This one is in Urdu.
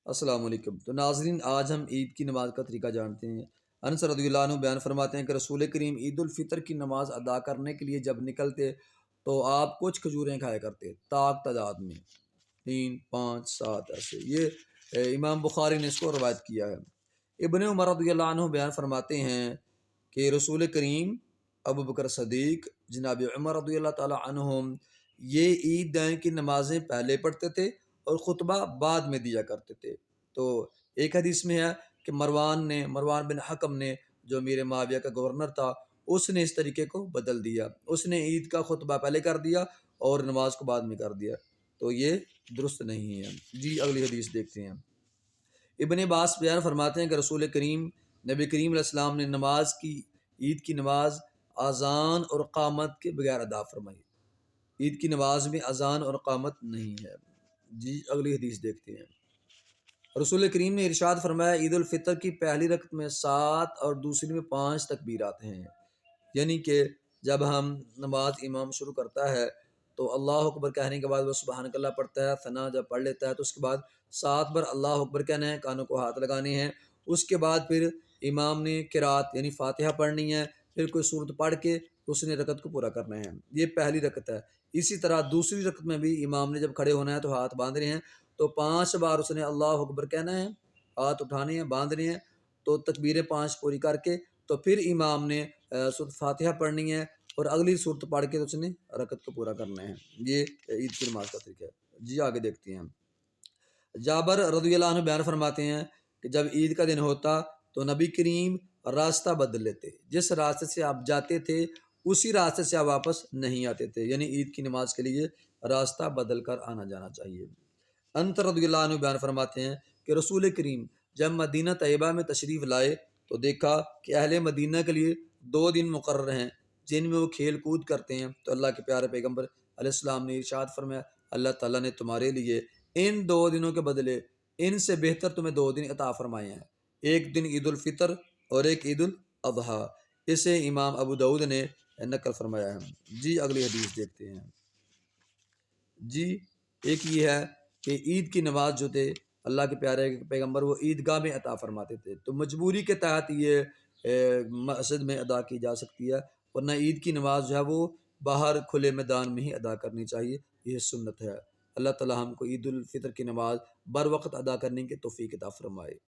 السلام علیکم۔ تو ناظرین، آج ہم عید کی نماز کا طریقہ جانتے ہیں۔ انس رضی اللہ عنہ بیان فرماتے ہیں کہ رسول کریم عید الفطر کی نماز ادا کرنے کے لیے جب نکلتے تو آپ کچھ کھجوریں کھایا کرتے، طاق تعداد میں، 3 5 7 ایسے۔ یہ امام بخاری نے اس کو روایت کیا ہے۔ ابن عمر رضی اللہ عنہ بیان فرماتے ہیں کہ رسول کریم، ابو بکر صدیق، جناب عمر رضی اللہ تعالی عنہم، یہ عید دین کی نمازیں پہلے پڑھتے تھے اور خطبہ بعد میں دیا کرتے تھے۔ تو ایک حدیث میں ہے کہ مروان بن حکم نے، جو امیر معاویہ کا گورنر تھا، اس نے اس طریقے کو بدل دیا، اس نے عید کا خطبہ پہلے کر دیا اور نماز کو بعد میں کر دیا، تو یہ درست نہیں ہے۔ جی اگلی حدیث دیکھتے ہیں۔ ابن عباس بیان فرماتے ہیں کہ رسول کریم، نبی کریم علیہ السلام نے عید کی نماز اذان اور اقامت کے بغیر ادا فرمائی۔ عید کی نماز میں اذان اور اقامت نہیں ہے۔ جی اگلی حدیث دیکھتے ہیں۔ رسول کریم نے ارشاد فرمایا، عید الفطر کی پہلی رکعت میں 7 اور دوسری میں 5 تکبیرات ہیں، یعنی کہ جب ہم نماز امام شروع کرتا ہے تو اللہ اکبر کہنے کے بعد وہ سبحانک اللہ پڑھتا ہے، ثنا جب پڑھ لیتا ہے تو اس کے بعد 7 بار اللہ اکبر کہنا ہے، کانوں کو ہاتھ لگانے ہیں۔ اس کے بعد پھر امام نے قرات یعنی فاتحہ پڑھنی ہے، پھر کوئی صورت پڑھ کے اس نے رکعت کو پورا کرنا ہے۔ یہ پہلی رکعت ہے۔ اسی طرح دوسری رکعت میں بھی امام نے جب کھڑے ہونا ہے تو ہاتھ باندھنے ہیں، تو 5 بار اس نے اللہ اکبر کہنا ہے، ہاتھ اٹھانے ہیں، باندھنے ہیں، تو تکبیریں 5 پوری کر کے تو پھر امام نے سورۃ فاتحہ پڑھنی ہے اور اگلی صورت پڑھ کے اس نے رکعت کو پورا کرنا ہے۔ یہ عید کی نماز کا طریقہ ہے۔ جی آگے دیکھتے ہیں۔ جابر رضی اللہ عنہ بیان فرماتے ہیں کہ جب عید کا دن ہوتا تو نبی کریم راستہ بدل لیتے، جس راستے سے آپ جاتے تھے اسی راستے سے آپ واپس نہیں آتے تھے، یعنی عید کی نماز کے لیے راستہ بدل کر آنا جانا چاہیے۔ انس رضی اللہ عنہ بیان فرماتے ہیں کہ رسول کریم جب مدینہ طیبہ میں تشریف لائے تو دیکھا کہ اہل مدینہ کے لیے 2 دن مقرر ہیں جن میں وہ کھیل کود کرتے ہیں، تو اللہ کے پیارے پیغمبر علیہ السلام نے ارشاد فرمایا، اللہ تعالیٰ نے تمہارے لیے ان 2 دنوں کے بدلے ان سے بہتر تمہیں 2 دن عطا فرمائے ہیں، ایک دن عید الفطر اور ایک عید الاضحیٰ۔ اسے امام ابو داؤد نے نقل فرمایا ہے۔ جی اگلی حدیث دیکھتے ہیں۔ جی ایک یہ ہے کہ عید کی نماز جو تھے اللہ کے پیارے پیغمبر وہ عیدگاہ میں عطا فرماتے تھے، تو مجبوری کے تحت یہ مسجد میں ادا کی جا سکتی ہے، ورنہ عید کی نماز جو ہے وہ باہر کھلے میدان میں ہی ادا کرنی چاہیے، یہ سنت ہے۔ اللہ تعالی ہم کو عید الفطر کی نماز بر وقت ادا کرنے کی توفیق عطا فرمائے۔